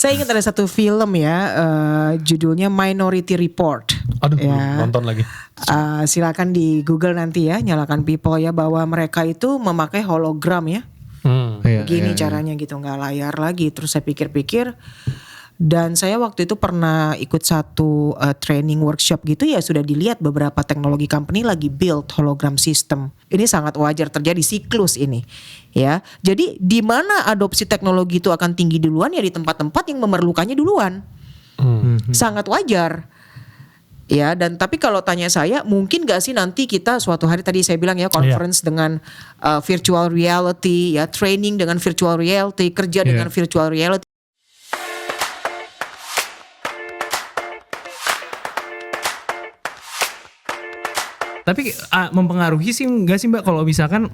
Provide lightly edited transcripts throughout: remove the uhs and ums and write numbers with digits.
Saya ingat ada satu film ya, judulnya Minority Report. Aduh, Ya. nonton lagi. Silakan di Google nanti ya, nyalakan people ya, bahwa mereka itu memakai hologram ya. Iya, Gini iya, caranya gitu, nggak layar lagi. Terus saya pikir-pikir, dan saya waktu itu pernah ikut satu training workshop gitu ya, sudah dilihat beberapa teknologi company lagi build hologram system. Ini sangat wajar terjadi, siklus ini ya. Jadi di mana adopsi teknologi itu akan tinggi duluan ya di tempat-tempat yang memerlukannya duluan. Sangat wajar. Ya, dan tapi kalau tanya saya, mungkin gak sih nanti kita suatu hari, tadi saya bilang ya, conference dengan virtual reality ya, training dengan virtual reality, kerja dengan virtual reality. Tapi mempengaruhi sih enggak sih Mbak kalau misalkan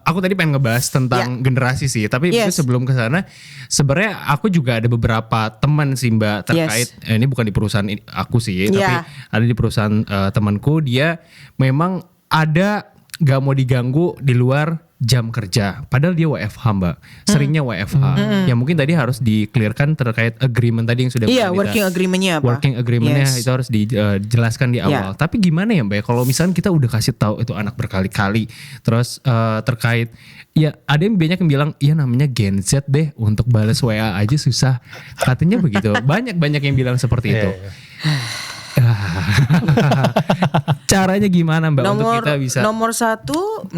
aku tadi pengen ngebahas tentang generasi sih, tapi sebelum ke sana sebenarnya aku juga ada beberapa teman sih Mbak terkait ini bukan di perusahaan aku sih, tapi ada di perusahaan temanku, dia memang ada gak mau diganggu di luar jam kerja, padahal dia WFH Mbak, seringnya WFH. Ya mungkin tadi harus di-clearkan terkait agreement tadi yang sudah working agreementnya apa? Working agreementnya itu harus dijelaskan di awal. Tapi gimana ya Mbak, kalau misalnya kita udah kasih tahu itu anak berkali-kali, terus terkait ya ada yang banyak yang bilang iya namanya Gen Z deh, untuk balas WA aja susah, katanya begitu. Banyak yang bilang seperti itu. Caranya gimana Mbak untuk kita bisa nomor satu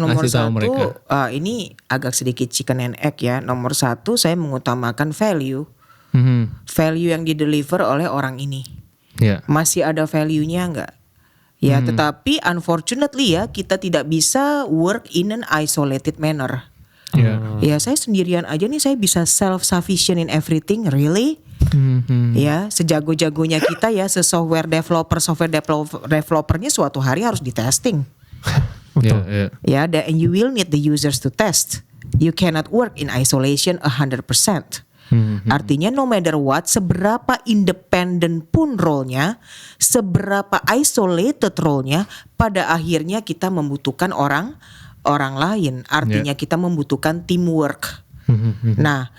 ini agak sedikit chicken and egg ya. Nomor satu, saya mengutamakan value yang dideliver oleh orang ini. Masih ada value-nya enggak? Ya, tetapi unfortunately ya, kita tidak bisa work in an isolated manner. Ya, saya sendirian aja nih, saya bisa self sufficient in everything, really? Ya, sejago-jagonya kita ya, software developernya suatu hari harus di testing. Ya, and you will need the users to test. You cannot work in isolation 100%. Artinya no matter what, seberapa independent pun role-nya, seberapa isolated role-nya, pada akhirnya kita membutuhkan orang lain. Artinya kita membutuhkan teamwork. Nah,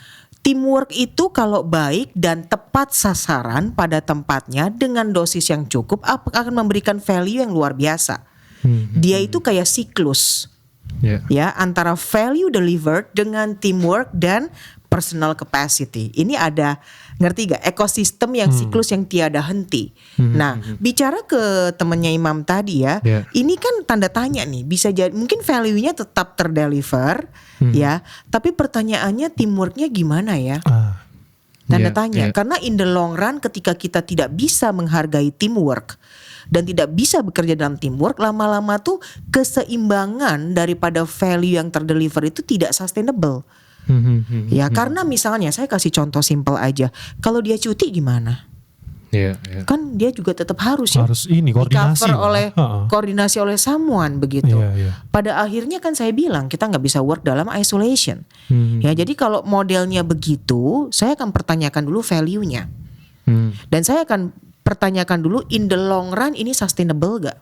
teamwork itu kalau baik dan tepat sasaran pada tempatnya dengan dosis yang cukup akan memberikan value yang luar biasa. Dia itu kayak siklus. Ya, antara value delivered dengan teamwork dan personal capacity. Ini ada, ngerti gak, ekosistem yang siklus yang tiada henti. Nah, bicara ke temennya Imam tadi ya, ini kan tanda tanya nih, bisa jadi mungkin value-nya tetap terdeliver ya, tapi pertanyaannya teamwork-nya gimana ya? Tanda tanya, karena in the long run ketika kita tidak bisa menghargai teamwork dan tidak bisa bekerja dalam teamwork, lama-lama tuh keseimbangan daripada value yang terdeliver itu tidak sustainable. Ya, karena misalnya saya kasih contoh simple aja, kalau dia cuti gimana? Kan dia juga tetap harus ini koordinasi, koordinasi oleh someone begitu. Pada akhirnya kan saya bilang kita nggak bisa work dalam isolation. Ya, jadi kalau modelnya begitu, saya akan pertanyakan dulu value-nya. Dan saya akan pertanyakan dulu in the long run ini sustainable gak?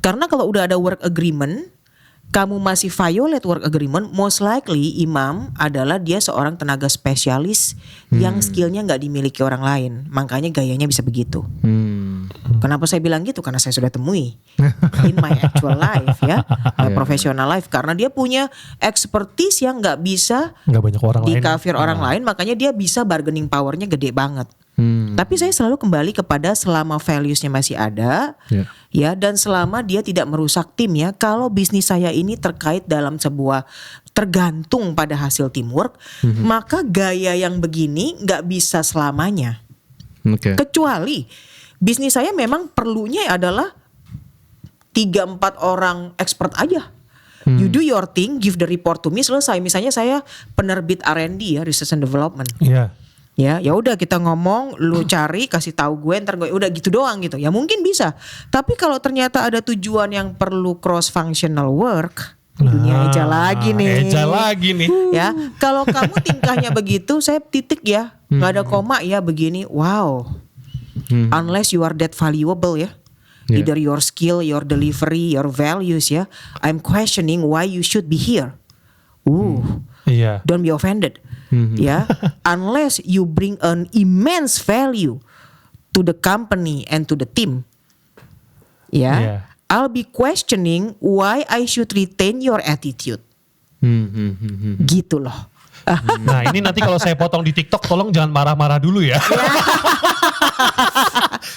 Karena kalau udah ada work agreement, kamu masih violate work agreement, most likely Imam adalah dia seorang tenaga spesialis yang skillnya gak dimiliki orang lain. Makanya gayanya bisa begitu. Kenapa saya bilang gitu? Karena saya sudah temui in my actual life ya, my professional life. Karena dia punya expertise yang gak bisa banyak orang di cover orang lain, makanya dia bisa bargaining powernya gede banget. Tapi saya selalu kembali kepada selama values-nya masih ada, ya, dan selama dia tidak merusak tim ya. Kalau bisnis saya ini terkait dalam sebuah tergantung pada hasil teamwork, maka gaya yang begini nggak bisa selamanya. Kecuali bisnis saya memang perlunya adalah 3-4 orang expert aja. You do your thing, give the report to me, selesai. Misalnya saya penerbit R&D ya, research and development. Ya udah kita ngomong, lu cari, kasih tahu gue, ntar gue udah gitu doang gitu. Ya mungkin bisa. Tapi kalau ternyata ada tujuan yang perlu cross functional work, dunia eja lagi nih. Ya, kalau kamu tingkahnya begitu, saya titik ya, nggak ada koma ya begini. Wow. Unless you are that valuable ya. Either your skill, your delivery, your values ya. I'm questioning why you should be here. Don't be offended. Ya, unless you bring an immense value to the company and to the team, I'll be questioning why I should retain your attitude. Gitu loh. Nah ini nanti kalau saya potong di TikTok, tolong jangan marah-marah dulu ya.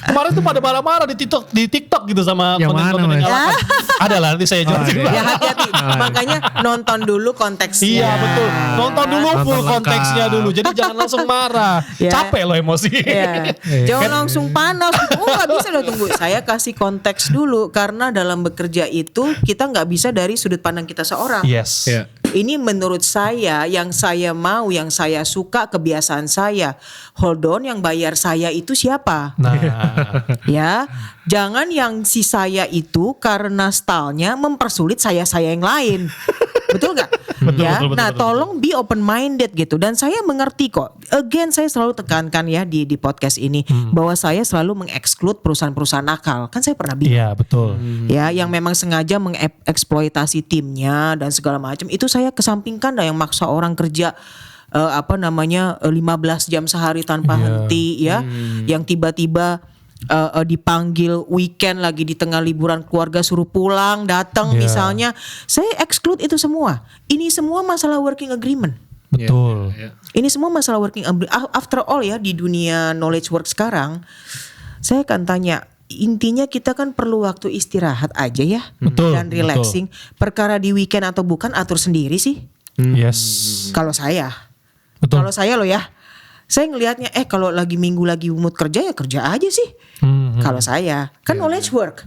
Kemarin tuh pada marah-marah di TikTok gitu sama konten-konten yang nyalakan. Ada lah, nanti saya jelasin. Ya hati-hati. Makanya nonton dulu konteksnya. Iya betul. Nonton dulu full konteksnya dulu. Jadi jangan langsung marah. Capek loh emosi. Jangan langsung panas. Gak bisa udah tunggu. Saya kasih konteks dulu. Karena dalam bekerja itu kita gak bisa dari sudut pandang kita seorang. Yes. Ini menurut saya, yang saya mau, yang saya suka, kebiasaan saya. Hold on, yang bayar saya itu siapa? Nah. Ya, jangan yang si saya itu karena stylenya mempersulit saya yang lain. Betul gak? Betul, tolong be open minded gitu. Dan saya mengerti kok. Again, saya selalu tekankan ya di podcast ini bahwa saya selalu mengeksklud perusahaan-perusahaan nakal. Kan saya pernah bilang. Iya betul. Ya, yang memang sengaja mengeksploitasi timnya dan segala macam. Itu saya kesampingkan dah, yang maksa orang kerja 15 jam sehari tanpa henti ya. Yang tiba-tiba dipanggil weekend lagi di tengah liburan keluarga suruh pulang datang misalnya, saya exclude itu semua. Ini semua masalah working agreement. Betul. Ini semua masalah working agreement. After all ya, di dunia knowledge work sekarang, saya akan tanya, intinya kita kan perlu waktu istirahat aja ya. Betul, dan relaxing. Perkara di weekend atau bukan atur sendiri sih. Yes. Kalau saya, betul. Kalau saya loh ya, saya ngelihatnya kalau lagi minggu lagi mood kerja ya kerja aja sih. Kalau saya kan knowledge work,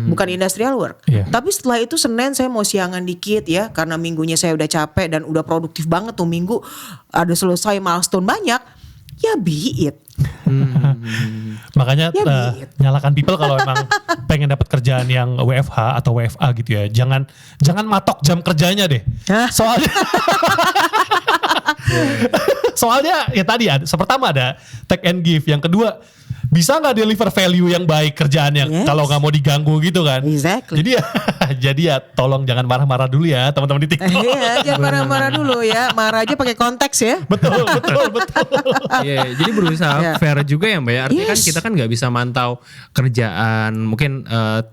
bukan industrial work. Tapi setelah itu Senin saya mau siangan dikit ya, karena minggunya saya udah capek dan udah produktif banget tuh minggu, ada selesai milestone banyak. Ya be it. Makanya nyalakan people kalau emang pengen dapat kerjaan yang WFH atau WFA gitu ya. Jangan matok jam kerjanya deh. Soalnya ya tadi pertama ada take and give, yang kedua bisa nggak deliver value yang baik kerjaannya kalau nggak mau diganggu gitu kan. Exactly. Jadi ya tolong jangan marah-marah dulu ya teman-teman di TikTok. Iya, jangan marah-marah dulu ya. Marah aja pakai konteks ya. Betul. Iya, jadi berusaha fair juga ya Mbak ya. Artinya kan kita kan nggak bisa mantau kerjaan mungkin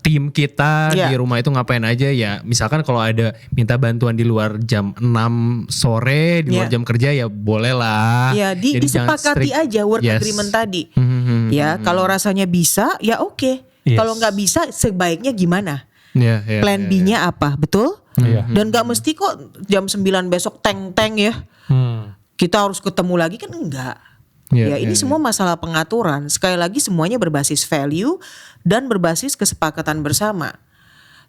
tim kita di rumah itu ngapain aja ya. Misalkan kalau ada minta bantuan di luar jam 6 sore, di luar jam kerja ya boleh lah. Ya, disepakati aja work agreement tadi. Ya, kalau rasanya bisa ya oke. Kalau nggak bisa sebaiknya gimana? Plan B-nya apa? Betul? Dan nggak mesti kok jam 9 besok teng-teng ya. Kita harus ketemu lagi kan, enggak. Ini semua masalah pengaturan. Sekali lagi semuanya berbasis value dan berbasis kesepakatan bersama.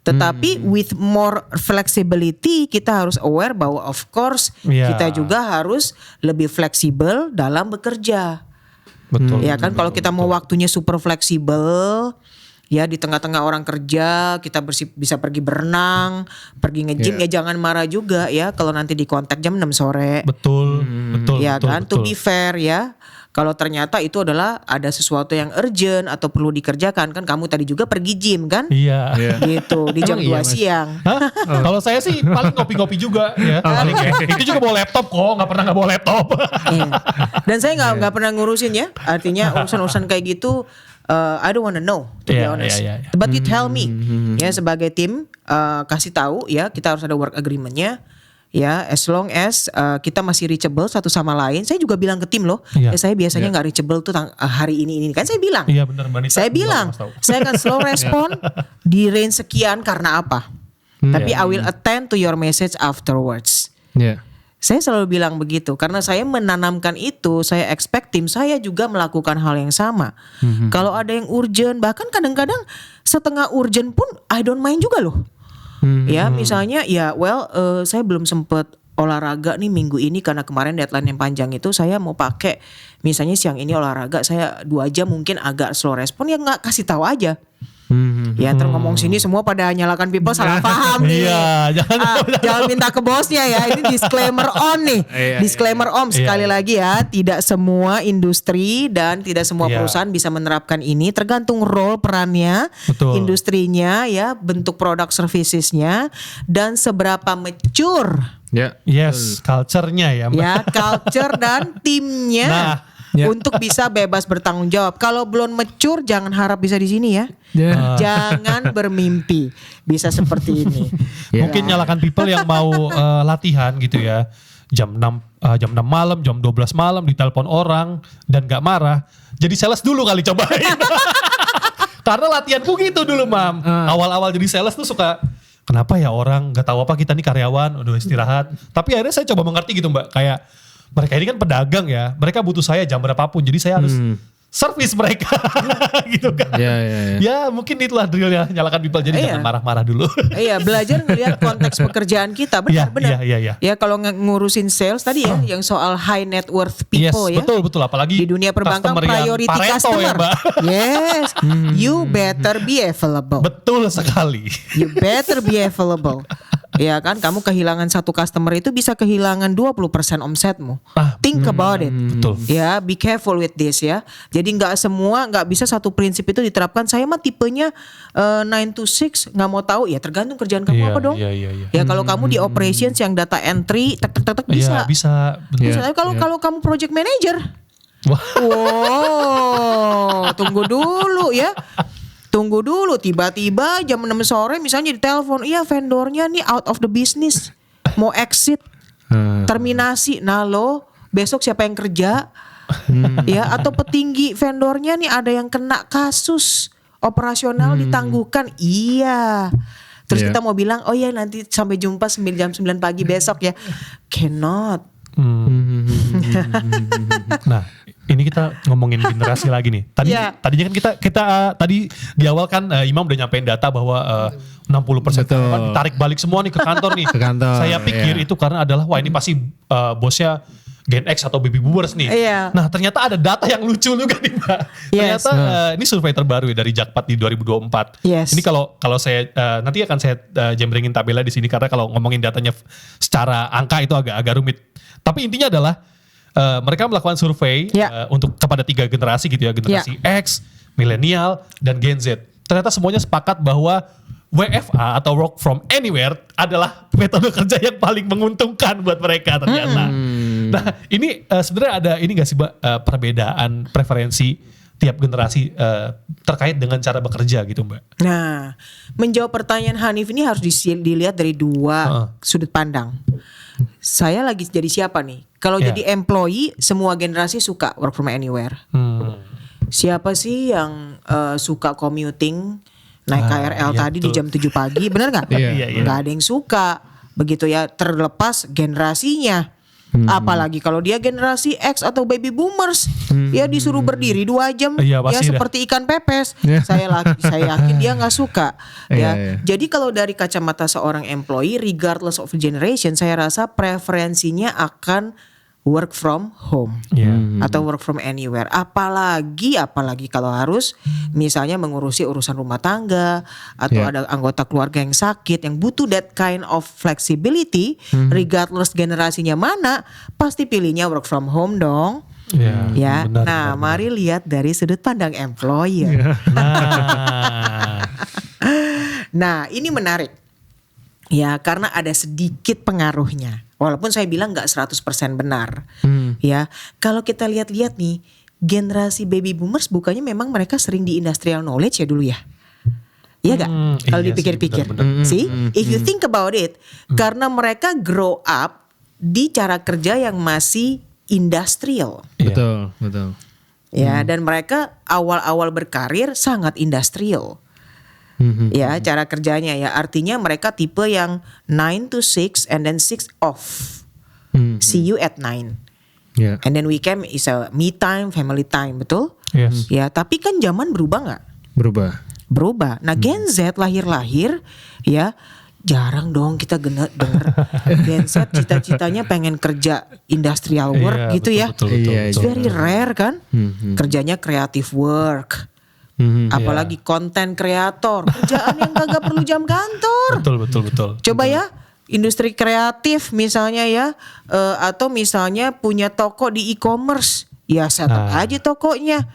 Tetapi with more flexibility, kita harus aware bahwa of course kita juga harus lebih fleksibel dalam bekerja. Betul. Ya kan, kalau kita mau waktunya super fleksibel, ya di tengah-tengah orang kerja kita bisa pergi berenang, pergi nge-gym, ya jangan marah juga ya kalau nanti di kontak jam 6 sore. Betul. Ya kan, to be fair ya. Kalau ternyata itu adalah ada sesuatu yang urgent atau perlu dikerjakan, kan kamu tadi juga pergi gym kan? Iya. Gitu di jam 2 siang. Kalau saya sih paling ngopi-ngopi juga ya. Paling itu juga bawa laptop kok, nggak pernah nggak bawa laptop. Dan saya nggak pernah ngurusin ya. Artinya urusan-urusan kayak gitu I don't wanna know to be honest. But you tell me ya, sebagai tim kasih tahu ya, kita harus ada work agreement-nya. Ya, as long as kita masih reachable satu sama lain. Saya juga bilang ke tim loh, saya biasanya nggak reachable tuh hari ini kan saya bilang. Iya benar Mbak Nita. Saya bilang, saya akan slow respon di range sekian karena apa. Tapi I will attend to your message afterwards. Saya selalu bilang begitu karena saya menanamkan itu. Saya expect tim saya juga melakukan hal yang sama. Kalau ada yang urgent, bahkan kadang-kadang setengah urgent pun I don't mind juga loh. Ya misalnya ya saya belum sempet olahraga nih minggu ini karena kemarin deadline yang panjang itu, saya mau pakai misalnya siang ini olahraga, saya 2 jam mungkin agak slow respon, ya nggak kasih tahu aja. Ya terus ngomong sini semua pada nyalakan people salah paham nih. Iya, jangan minta ke bosnya ya. Ini disclaimer on nih. Disclaimer om sekali lagi ya. Tidak semua industri dan tidak semua perusahaan bisa menerapkan ini. Tergantung role perannya, industrinya ya, bentuk produk servicesnya dan seberapa mature. Culture-nya ya Mbak. Ya, culture dan timnya. Untuk bisa bebas bertanggung jawab. Kalau belum mature jangan harap bisa di sini ya. Jangan bermimpi bisa seperti ini. Mungkin nyalakan people yang mau latihan gitu ya. Jam 6 malam, jam 12 malam ditelepon orang dan gak marah. Jadi sales dulu kali cobain. Karena latihanku gitu dulu Mam. Awal-awal jadi sales tuh suka, kenapa ya orang gak tahu apa kita nih karyawan udah istirahat. Tapi akhirnya saya coba mengerti gitu Mbak. Kayak mereka ini kan pedagang ya. Mereka butuh saya jam berapapun. Jadi saya harus service mereka gitu kan. Ya mungkin itulah drillnya nyalakan people. Jadi jangan marah-marah dulu. Belajar ngelihat konteks pekerjaan kita. Benar. Ya kalau ngurusin sales tadi ya. Yang soal high net worth people ya. Betul. Apalagi di dunia perbankan priority customer. Yes. You better be available. Betul sekali. You better be available. Ya kan, kamu kehilangan satu customer itu bisa kehilangan 20% omsetmu. Think about it. Betul. Ya, be careful with this ya. Jadi nggak bisa satu prinsip itu diterapkan. Saya mah tipenya 9 to 6 nggak mau tahu ya. Tergantung kerjaan kamu apa dong. Ya kalau kamu di operations yang data entry, tek bisa. Bisa. Tapi kalau kamu project manager, tunggu dulu ya. Tunggu dulu, tiba-tiba jam 6 sore misalnya ditelepon, iya vendornya nih out of the business, mau exit, terminasi. Nah lo, besok siapa yang kerja? Ya, atau petinggi vendornya nih ada yang kena kasus operasional ditangguhkan. Iya. Terus kita mau bilang, oh ya nanti sampai jumpa jam 9 pagi besok ya. Cannot. Nah, ini kita ngomongin generasi lagi nih. Tadinya kan kita tadi di awal kan Imam udah nyampein data bahwa 60% kan ditarik balik semua nih ke kantor nih. Saya pikir itu karena adalah ini pasti bosnya Gen X atau baby boomers nih. Nah, ternyata ada data yang lucu juga nih, Mbak. Ternyata ini survei terbaru ya dari Jakpat di 2024. Ini kalau saya nanti akan saya jembrengin tabelnya di sini karena kalau ngomongin datanya secara angka itu agak rumit. Tapi intinya adalah mereka melakukan survei untuk kepada 3 generasi gitu ya, generasi X, milenial, dan Gen Z. Ternyata semuanya sepakat bahwa WFA atau work from anywhere adalah metode kerja yang paling menguntungkan buat mereka ternyata. Nah ini sebenarnya ada ini gak sih Mbak perbedaan preferensi tiap generasi terkait dengan cara bekerja gitu Mbak? Nah menjawab pertanyaan Hanif ini harus dilihat dari 2 sudut pandang. Saya lagi jadi siapa nih? Kalau jadi employee semua generasi suka work from anywhere. Siapa sih yang suka commuting? Naik KRL tadi di jam 7 pagi, benar gak? Gak ada yang suka. Begitu ya, terlepas generasinya. Apalagi kalau dia generasi X atau baby boomers, ya disuruh berdiri 2 jam, ya seperti ikan pepes. Saya yakin dia gak suka. Jadi kalau dari kacamata seorang employee, regardless of generation, saya rasa preferensinya akan work from home atau work from anywhere. Apalagi kalau harus misalnya mengurusi urusan rumah tangga atau ada anggota keluarga yang sakit yang butuh that kind of flexibility, regardless generasinya mana, pasti pilihnya work from home dong. Benar. Mari lihat dari sudut pandang employer. Nah, ini menarik. Ya, karena ada sedikit pengaruhnya. Walaupun saya bilang gak 100% benar. Ya, kalau kita lihat-lihat nih, generasi baby boomers bukannya memang mereka sering di industrial knowledge ya dulu ya. Iya gak? Kalau dipikir-pikir. See, if you think about it, karena mereka grow up di cara kerja yang masih industrial. Betul. Ya, dan mereka awal-awal berkarir sangat industrial. Ya, cara kerjanya ya, artinya mereka tipe yang 9 to 6 and then 6 off. See you at 9. And then weekend is a me time, family time, betul? Ya, tapi kan zaman berubah gak? Berubah. Nah, Gen Z lahir ya jarang dong kita denger Gen Z cita-citanya pengen kerja industrial work gitu ya. Betul. It's very rare kan. Kerjanya creative work. Apalagi konten kreator, kerjaan yang kagak perlu jam kantor. Betul. Coba ya, industri kreatif misalnya ya, atau misalnya punya toko di e-commerce, ya setup aja tokonya.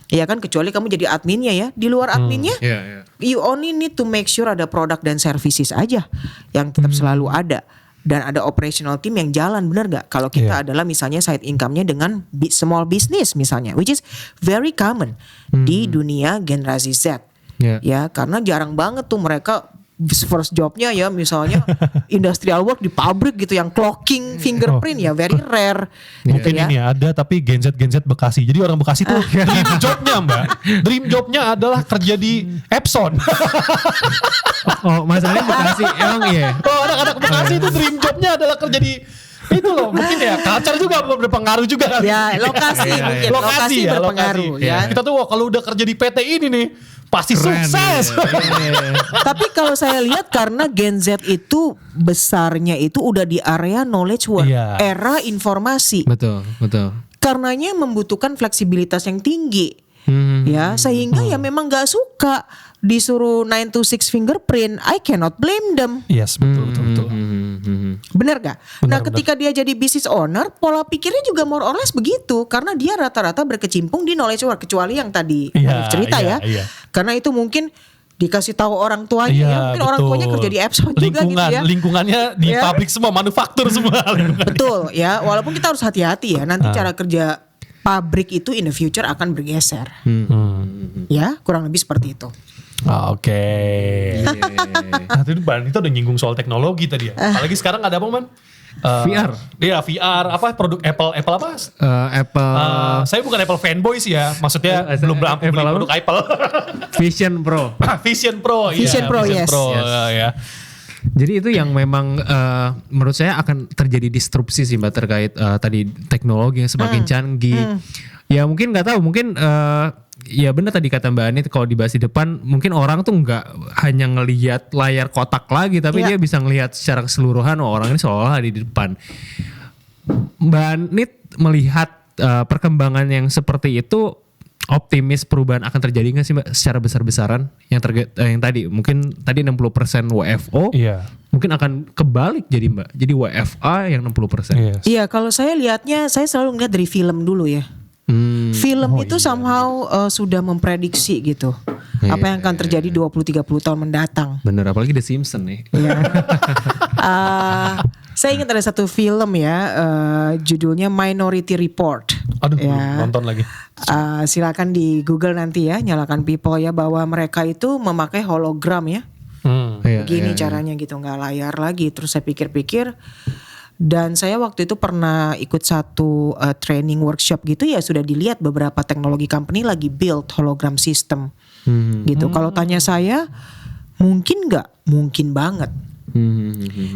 Ya kan, kecuali kamu jadi adminnya ya. Di luar adminnya, you only need to make sure ada produk dan services aja yang tetap selalu ada. Dan ada operational team yang jalan, benar gak? Kalau kita adalah misalnya side income-nya dengan small business misalnya, which is very common di dunia generasi Z. Ya, karena jarang banget tuh mereka first jobnya ya misalnya industrial work di pabrik gitu yang clocking fingerprint, ya very rare. Mungkin ya. Ini ada tapi Gen Z Bekasi. Jadi orang Bekasi tuh dream jobnya Mbak. Dream jobnya adalah kerja di Epson. Masalahnya Bekasi emang iya. Anak-anak Bekasi itu dream jobnya adalah kerja di itu loh, mungkin ya culture juga berpengaruh juga. Ya, lokasi mungkin. Lokasi berpengaruh ya. Kita tuh kalau udah kerja di PT ini nih pasti sukses. Tapi kalau saya lihat karena Gen Z itu besarnya itu udah di area knowledge work, era informasi. Betul. Karenanya membutuhkan fleksibilitas yang tinggi. Ya, sehingga ya memang gak suka disuruh 9 to 6 fingerprint. I cannot blame them. Yes, betul. Benar gak? Nah, ketika dia jadi business owner, pola pikirnya juga more or less begitu. Karena dia rata-rata berkecimpung di knowledge work. Kecuali yang tadi cerita ya. Karena itu mungkin dikasih tahu orang tuanya ya. Mungkin orang tuanya kerja di Epson juga gitu ya. Lingkungannya di pabrik semua, manufaktur semua. Betul ya. Walaupun kita harus hati-hati ya. Nanti cara kerja pabrik itu in the future akan bergeser. Ya, kurang lebih seperti itu. Oke. Nah, itu kita udah nyinggung soal teknologi tadi ya. Apalagi sekarang ada apa Man? VR. Iya VR. Apa produk Apple apa? Apple. Saya bukan Apple fanboy sih ya. Maksudnya belum beli produk Apple. Vision Pro. Vision Pro. Vision Pro, yes. Ya. Jadi itu yang memang menurut saya akan terjadi disrupsi sih Mbak terkait tadi teknologi yang semakin canggih. Ya mungkin nggak tahu, mungkin ya benar tadi kata Mbak Anit, kalau dibahas di depan mungkin orang tuh nggak hanya ngelihat layar kotak lagi, tapi dia bisa ngelihat secara keseluruhan orang ini seolah-olah ada di depan. Mbak Anit melihat perkembangan yang seperti itu, optimis perubahan akan terjadi nggak sih Mbak secara besar-besaran yang tadi mungkin tadi 60% WFO mungkin akan kebalik jadi Mbak, jadi WFA yang 60%. Iya, kalau saya lihatnya, saya selalu ngeliat dari film dulu ya. Film itu somehow sudah memprediksi gitu apa yang akan terjadi 20-30 tahun mendatang. Bener, apalagi The Simpsons nih. Saya ingat ada satu film ya, judulnya Minority Report. Aduh, nonton lagi. Silakan di Google nanti ya, nyalakan people ya, bahwa mereka itu memakai hologram ya. Begini caranya gitu, nggak layar lagi. Terus saya pikir-pikir, dan saya waktu itu pernah ikut satu training workshop gitu ya, sudah dilihat beberapa teknologi company lagi build hologram system gitu. Kalau tanya saya, mungkin nggak? Mungkin banget.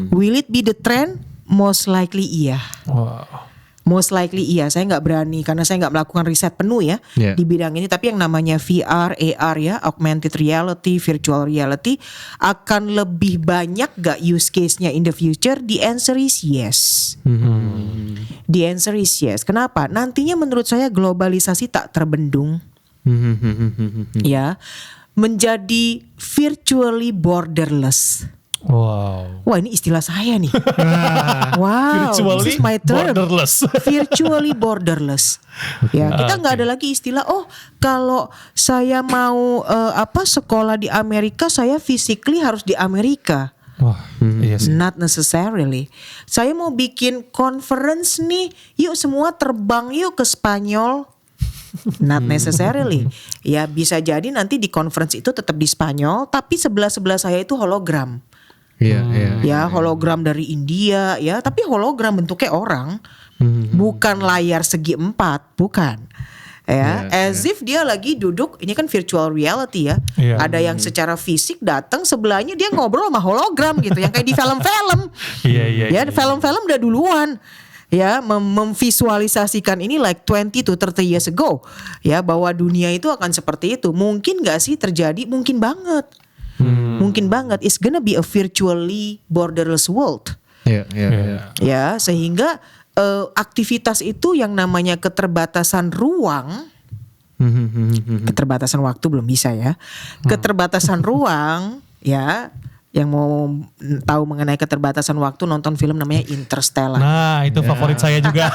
Will it be the trend? Most likely iya. Most likely iya. Saya nggak berani karena saya nggak melakukan riset penuh ya di bidang ini. Tapi yang namanya VR, AR ya, augmented reality, virtual reality, akan lebih banyak gak use case-nya in the future? The answer is yes. The answer is yes. Kenapa? Nantinya menurut saya globalisasi tak terbendung. Ya, menjadi virtually borderless. Wow. Wah, ini istilah saya nih. Wow, this is my term. Borderless. Virtually borderless. Ya, kita nggak ada lagi istilah. Oh, kalau saya mau sekolah di Amerika, saya physically harus di Amerika. Wah, iya sih. Not necessarily. Saya mau bikin conference nih, yuk semua terbang yuk ke Spanyol. Not necessarily. Ya bisa jadi nanti di conference itu tetap di Spanyol, tapi sebelah saya itu hologram. Ya hologram dari India ya, tapi hologram bentuknya orang, bukan layar segi 4, bukan. As if dia lagi duduk, ini kan virtual reality ya. Ada yang secara fisik datang sebelahnya, dia ngobrol sama hologram gitu, yang kayak di film-film. Film-film udah duluan. Ya, memvisualisasikan ini like 20 to 30 years ago. Ya, bahwa dunia itu akan seperti itu. Mungkin gak sih terjadi? Mungkin banget. Mungkin banget. It's gonna be a virtually borderless world. Ya, sehingga aktivitas itu yang namanya keterbatasan ruang Keterbatasan waktu belum bisa ya. Keterbatasan ruang ya. Yang mau tahu mengenai keterbatasan waktu, nonton film namanya Interstellar. Nah, itu favorit saya juga.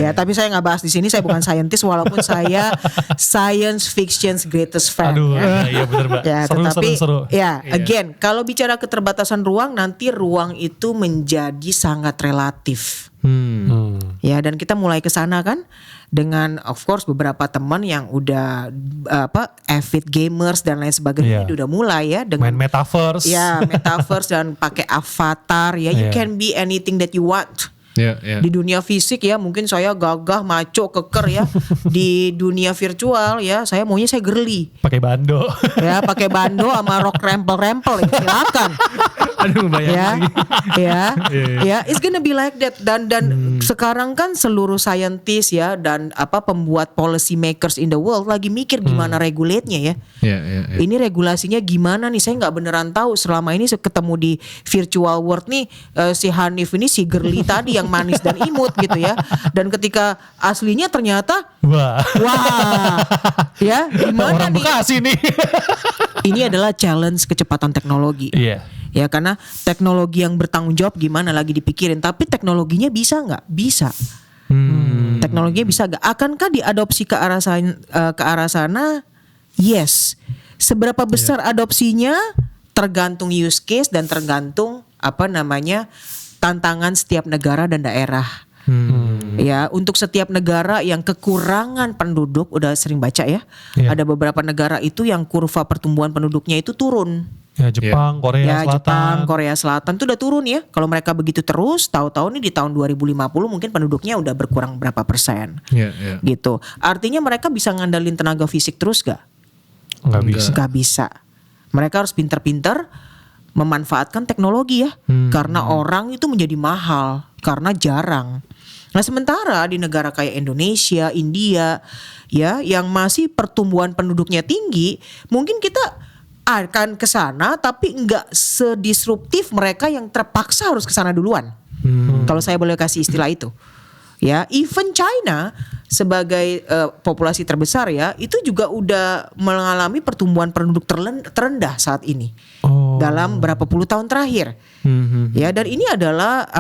Ya, tapi saya nggak bahas di sini. Saya bukan scientist, walaupun saya science fiction's greatest fan. Aduh, ya. Iya benar, Mbak. Ya, Seru. Ya, again, kalau bicara keterbatasan ruang, nanti ruang itu menjadi sangat relatif. Ya, dan kita mulai ke sana kan dengan of course beberapa teman yang udah avid gamers dan lain sebagainya udah mulai ya dengan main metaverse. Ya, metaverse dan pakai avatar ya. You can be anything that you want. Di dunia fisik ya, mungkin saya gagah, maco, keker ya. Di dunia virtual ya, saya maunya saya girly. Pakai bando. Ya, pakai bando sama rok rempel-rempel ya, silakan. Aduh, bayang ya, it's gonna be like that. Dan sekarang kan seluruh scientist ya dan pembuat policy makers in the world lagi mikir gimana regulate-nya ya. Ini regulasinya gimana nih? Saya nggak beneran tahu. Selama ini ketemu di virtual world nih, si Hanif ini si girly tadi yang manis dan imut gitu ya. Dan ketika aslinya ternyata wah ya gimana orang nih? Bekasi nih. Ini adalah challenge kecepatan teknologi. Ya, karena teknologi yang bertanggung jawab gimana lagi dipikirin. Tapi teknologinya bisa nggak? Bisa. Teknologinya bisa nggak? Akankah diadopsi ke arah sana? Yes. Seberapa besar adopsinya tergantung use case dan tergantung tantangan setiap negara dan daerah. Ya, untuk setiap negara yang kekurangan penduduk, udah sering baca ya. Ada beberapa negara itu yang kurva pertumbuhan penduduknya itu turun. Ya, Jepang, Korea Selatan. Jepang, Korea Selatan itu udah turun ya. Kalau mereka begitu terus, tahu-tahu nih di tahun 2050 mungkin penduduknya udah berkurang berapa persen. Gitu. Artinya mereka bisa ngandalin tenaga fisik terus gak? Nggak bisa. Mereka harus pinter-pinter memanfaatkan teknologi ya. Karena orang itu menjadi mahal, karena jarang. Nah, sementara di negara kayak Indonesia, India ya, yang masih pertumbuhan penduduknya tinggi, mungkin kita akan ke sana tapi nggak sedisruptif mereka yang terpaksa harus ke sana duluan. Kalau saya boleh kasih istilah itu. Ya, even China sebagai populasi terbesar ya, itu juga udah mengalami pertumbuhan penduduk terendah saat ini. Dalam berapa puluh tahun terakhir. Ya, dan ini adalah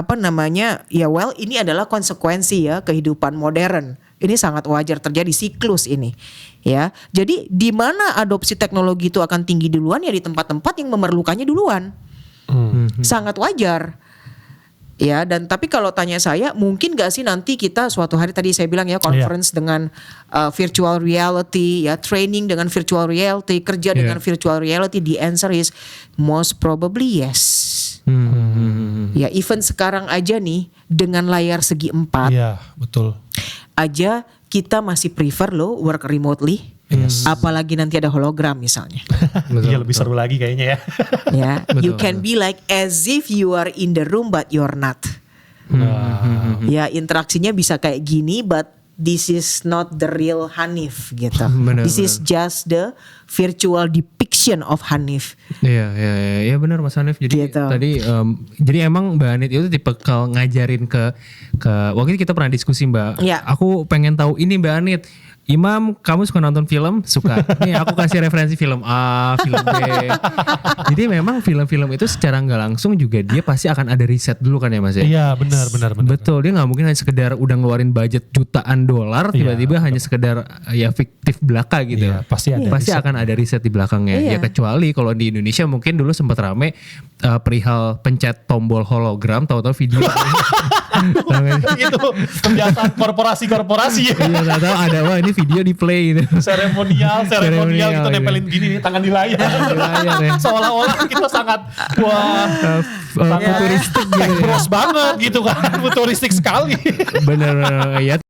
ini adalah konsekuensi ya kehidupan modern. Ini sangat wajar terjadi siklus ini. Ya. Jadi di mana adopsi teknologi itu akan tinggi duluan ya di tempat-tempat yang memerlukannya duluan. Sangat wajar. Ya, dan tapi kalau tanya saya, mungkin gak sih nanti kita suatu hari tadi saya bilang ya conference dengan virtual reality, ya training dengan virtual reality, kerja dengan virtual reality. The answer is most probably yes. Ya, even sekarang aja nih dengan layar segi 4. Iya, betul. Aja kita masih prefer loh work remotely. Apalagi nanti ada hologram misalnya. Iya, lebih seru lagi kayaknya ya. Ya, you can be like as if you are in the room but you're not. Ya, interaksinya bisa kayak gini, but this is not the real Hanif gitu. This is just the virtual depiction of Hanif. Iya benar Mas Hanif. Jadi gitu. Tadi jadi emang Mbak Anit itu tipe kalau ngajarin ke waktu itu kita pernah diskusi Mbak. Aku pengen tahu ini Mbak Anit. Imam, kamu suka nonton film? Suka. Nih aku kasih referensi film A, film B. Jadi memang film-film itu secara nggak langsung juga dia pasti akan ada riset dulu kan ya Mas ya? Iya benar. Betul, dia nggak mungkin hanya sekedar udah ngeluarin budget jutaan dolar tiba-tiba hanya sekedar ya fiktif belaka gitu. Iya, pasti akan ada riset di belakangnya. Ya kecuali kalau di Indonesia mungkin dulu sempat rame perihal pencet tombol hologram, tahu-tahu video. Itu kebiasaan korporasi. Iya, tahu ada wah ini video di play gitu. seremonial kita nempelin gini nih tangan di layar. Seolah-olah kita sangat futuristik gitu. Tekbros banget gitu kan. Futuristik sekali. Bener ya.